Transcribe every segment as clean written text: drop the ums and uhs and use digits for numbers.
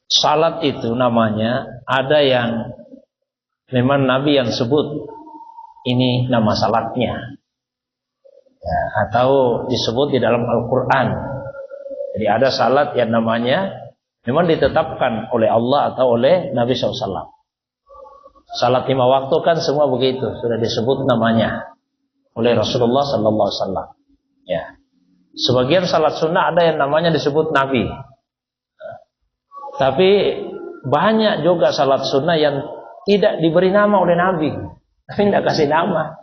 salat itu namanya ada yang memang Nabi yang sebut ini nama salatnya, ya, atau disebut di dalam Al-Quran. Jadi ada salat yang namanya memang ditetapkan oleh Allah atau oleh Nabi SAW. Salat 5 waktu kan semua begitu, sudah disebut namanya oleh Rasulullah SAW. Ya. Sebagian salat sunnah ada yang namanya disebut Nabi. Tapi banyak juga salat sunnah yang tidak diberi nama oleh Nabi, tapi tidak kasih nama.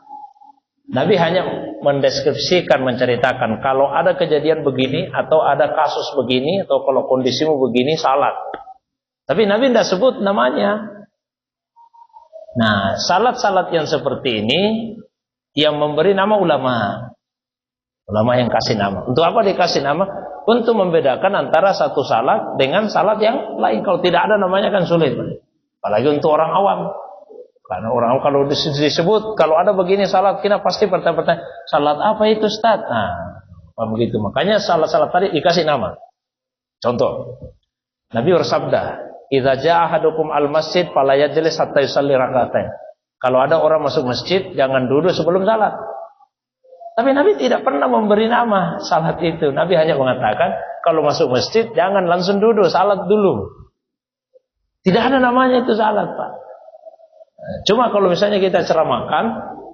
Nabi hanya mendeskripsikan, menceritakan kalau ada kejadian begini atau ada kasus begini atau kalau kondisimu begini salat. Tapi Nabi tidak sebut namanya. Nah, salat-salat yang seperti ini yang memberi nama ulama. Ulama yang kasih nama. Untuk apa dikasih nama? Untuk membedakan antara satu salat dengan salat yang lain. Kalau tidak ada namanya kan sulit. Apalagi untuk orang awam. Karena orang awam kalau disebut, kalau ada begini salat, kita pasti bertanya-tanya, salat apa itu Ustaz? Nah, begitu. Makanya salat-salat tadi dikasih nama. Contoh, Nabi bersabda, "Idza jaa ahadukum al-masjid fala yajlis hatta yusalli rak'atain." Kalau ada orang masuk masjid, jangan duduk sebelum salat. Tapi Nabi tidak pernah memberi nama salat itu. Nabi hanya mengatakan, kalau masuk masjid jangan langsung duduk, salat dulu. Tidak ada namanya itu salat, Pak. Cuma kalau misalnya kita ceramahkan,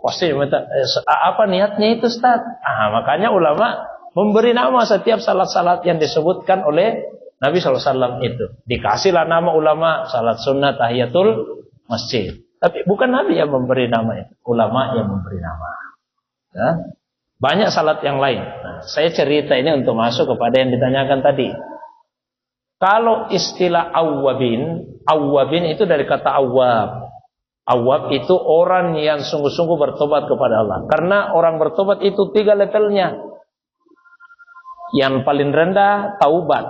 pasti minta apa niatnya itu, Ustaz? Makanya ulama memberi nama setiap salat-salat yang disebutkan oleh Nabi SAW itu. Dikasihlah nama ulama, salat sunnah tahiyatul masjid. Tapi bukan Nabi yang memberi nama itu, ulama yang memberi nama. Ya. Banyak salat yang lain. Nah, saya cerita ini untuk masuk kepada yang ditanyakan tadi. Kalau istilah awwabin itu dari kata awwab. Awwab itu orang yang sungguh-sungguh bertobat kepada Allah. Karena orang bertobat itu 3 levelnya. Yang paling rendah taubat.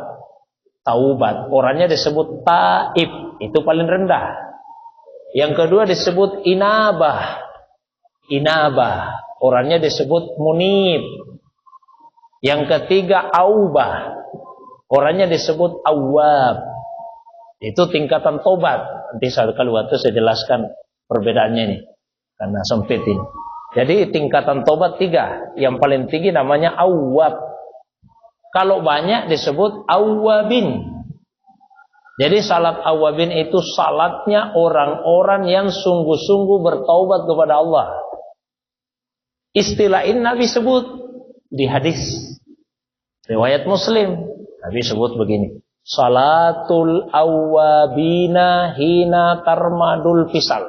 Taubat, orangnya disebut taib, itu paling rendah. Yang kedua disebut inabah. Inabah, orangnya disebut munib. Yang ketiga aubah, orangnya disebut awwab. Itu tingkatan tobat. Nanti sekali waktu saya jelaskan perbedaannya ini, karena sempit ini. Jadi tingkatan tobat 3. Yang paling tinggi namanya awwab. Kalau banyak disebut awwabin. Jadi salat awwabin itu salatnya orang-orang yang sungguh-sungguh bertaubat kepada Allah. Istilah ini Nabi sebut di hadis riwayat Muslim. Nabi sebut begini, salatul awwabina hina tarmadul fisal.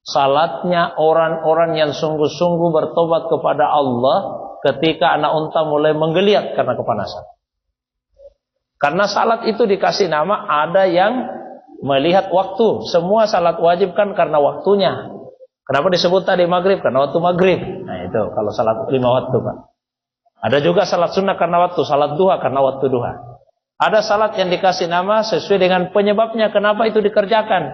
Salatnya orang-orang yang sungguh-sungguh bertobat kepada Allah ketika anak unta mulai menggeliat karena kepanasan. Karena salat itu dikasih nama, ada yang melihat waktu. Semua salat wajib kan karena waktunya. Kenapa disebut tadi maghrib? Karena waktu maghrib. Nah itu kalau salat 5 waktu, Pak. Ada juga salat sunnah karena waktu, salat duha karena waktu duha. Ada salat yang dikasih nama sesuai dengan penyebabnya. Kenapa itu dikerjakan?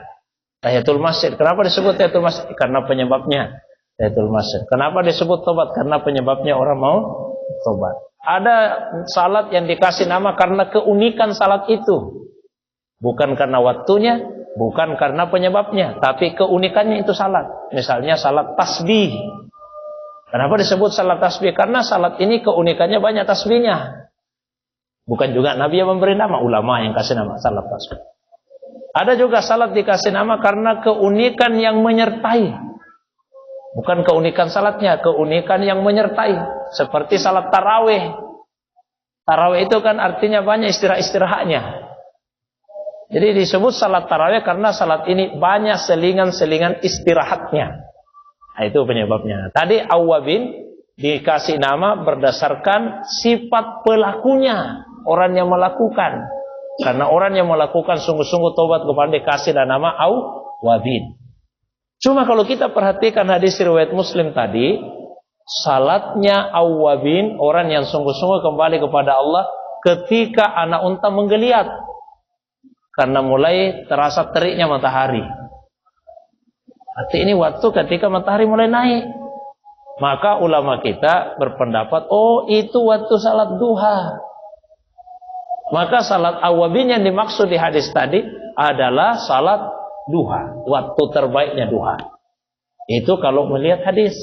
Tahiyatul masjid. Kenapa disebut tahiyatul masjid? Karena penyebabnya tahiyatul masjid. Kenapa disebut tobat? Karena penyebabnya orang mau tobat. Ada salat yang dikasih nama karena keunikan salat itu. Bukan karena waktunya, bukan karena penyebabnya, tapi keunikannya itu salat. Misalnya salat tasbih. Kenapa disebut salat tasbih? Karena salat ini keunikannya banyak tasbihnya. Bukan juga Nabi yang memberi nama, ulama yang kasih nama salat tasbih. Ada juga salat dikasih nama karena keunikan yang menyertai. Bukan keunikan salatnya, keunikan yang menyertai. Seperti salat tarawih. Tarawih itu kan artinya banyak istirahatnya. Jadi disebut salat tarawih karena salat ini banyak selingan-selingan istirahatnya. Nah, itu penyebabnya. Tadi awwabin dikasih nama berdasarkan sifat pelakunya, orang yang melakukan. Karena orang yang melakukan sungguh-sungguh tobat kepada dikasih nama awwabin. Cuma kalau kita perhatikan hadis riwayat Muslim tadi, salatnya awwabin, orang yang sungguh-sungguh kembali kepada Allah ketika anak unta menggeliat. Karena mulai terasa teriknya matahari. Arti ini waktu ketika matahari mulai naik. Maka ulama kita berpendapat, oh itu waktu salat duha. Maka salat awabin yang dimaksud di hadis tadi adalah salat duha, waktu terbaiknya duha. Itu kalau melihat hadis.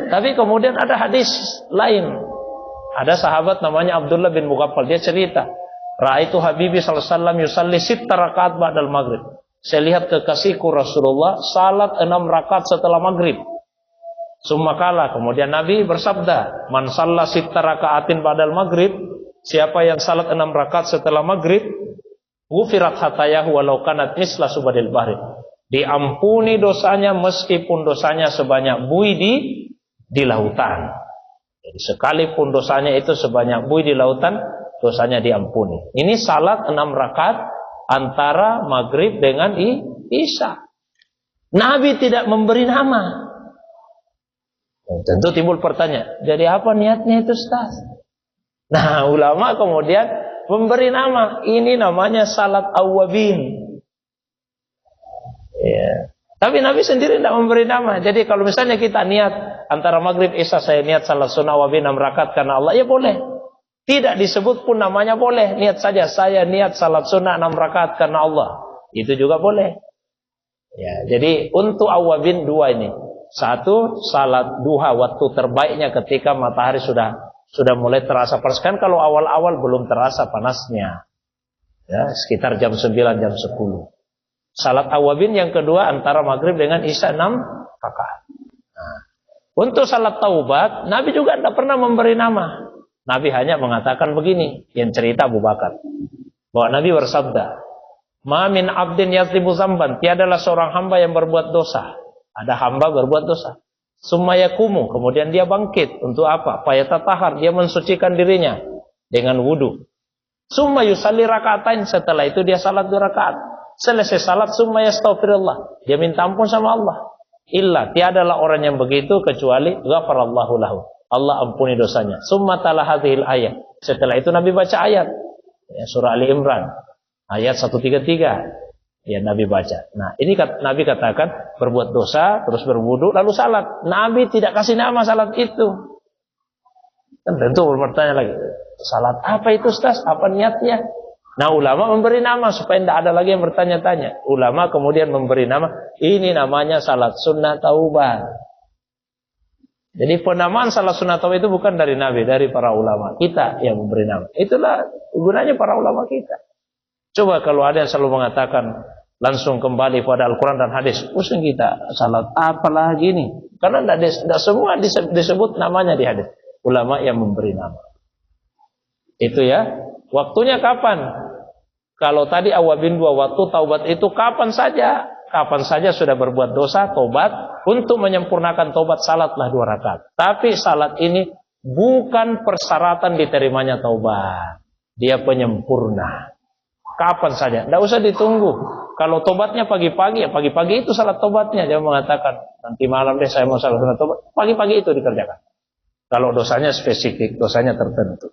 Tapi kemudian ada hadis lain. Ada sahabat namanya Abdullah bin Mughaffal, dia cerita, Ra'aitu Habibi sallallahu alaihi wasallam yusalli 6 rakaat ba'dal maghrib. Saya lihat kekasihku Rasulullah salat 6 rakaat setelah maghrib. Summakala, kemudian Nabi bersabda, Man shalla 6 rakaatin ba'dal maghrib, siapa yang salat 6 rakaat setelah maghrib, ghufirat khatayahu walau kanat misla subadil bahri. Diampuni dosanya meskipun dosanya sebanyak buih di lautan. Jadi sekalipun dosanya itu sebanyak buih di lautan, dosanya diampuni. Ini salat 6 rakaat antara maghrib dengan isya. Nabi tidak memberi nama. Tentu timbul pertanyaan, jadi apa niatnya itu, Ustaz? Nah, ulama kemudian memberi nama. Ini namanya salat awabin. Ya. Tapi Nabi sendiri tidak memberi nama. Jadi kalau misalnya kita niat antara maghrib isya, saya niat salat sunnah awabin 6 rakaat karena Allah, ya boleh. Tidak disebut pun namanya boleh. Niat saja, saya niat salat sunnah 6 rakaat karena Allah. Itu juga boleh. Ya, jadi untuk awabin 2 ini. 1, salat duha waktu terbaiknya ketika matahari sudah mulai terasa panas. Kan kalau awal-awal belum terasa panasnya. Ya, sekitar jam 9, jam 10. Salat awabin yang kedua antara maghrib dengan isya 6 rakaat. Nah, untuk salat taubat, Nabi juga tidak pernah memberi nama. Nabi hanya mengatakan begini, yang cerita Abu Bakar. Bahwa Nabi bersabda, Ma min abdin yazlimu zamban, tiadalah seorang hamba yang berbuat dosa. Ada hamba berbuat dosa. Summa yakumu, kemudian dia bangkit. Untuk apa? Fayatatahhar, dia mensucikan dirinya dengan wudu. Summa yusalli rakaatain, setelah itu dia salat 2 rakaat. Selesai salat summa yastaghfirullah, dia minta ampun sama Allah. Illa, tiadalah orang yang begitu kecuali ghafarallahu lahu, Allah ampuni dosanya. Summa tala hadhil ayat, setelah itu Nabi baca ayat ya, surah Ali Imran ayat 133. Ya, Nabi baca. Nah, ini Nabi katakan berbuat dosa terus berwudu lalu salat. Nabi tidak kasih nama salat itu. Dan tentu bertanya lagi, salat apa itu, Ustaz? Apa niatnya? Nah, ulama memberi nama supaya tidak ada lagi yang bertanya-tanya. Ulama kemudian memberi nama, ini namanya salat sunnah taubat. Jadi penamaan salat sunnah taubat itu bukan dari Nabi, dari para ulama. Kita yang memberi nama. Itulah gunanya para ulama kita. Coba kalau ada yang selalu mengatakan langsung kembali pada Al-Quran dan hadis, pusing kita, salat apalah gini. Karena tidak semua disebut namanya di hadis. Ulama yang memberi nama. Itu ya. Waktunya kapan? Kalau tadi awabin 2 waktu, taubat itu kapan saja. Kapan saja sudah berbuat dosa, taubat. Untuk menyempurnakan taubat, salatlah 2 rakaat. Tapi salat ini bukan persyaratan diterimanya taubat. Dia penyempurna. Kapan saja, tidak usah ditunggu. Kalau taubatnya pagi-pagi, ya pagi-pagi itu salat taubatnya. Dia mengatakan, nanti malam deh saya mau salat taubat. Pagi-pagi itu dikerjakan. Kalau dosanya spesifik, dosanya tertentu.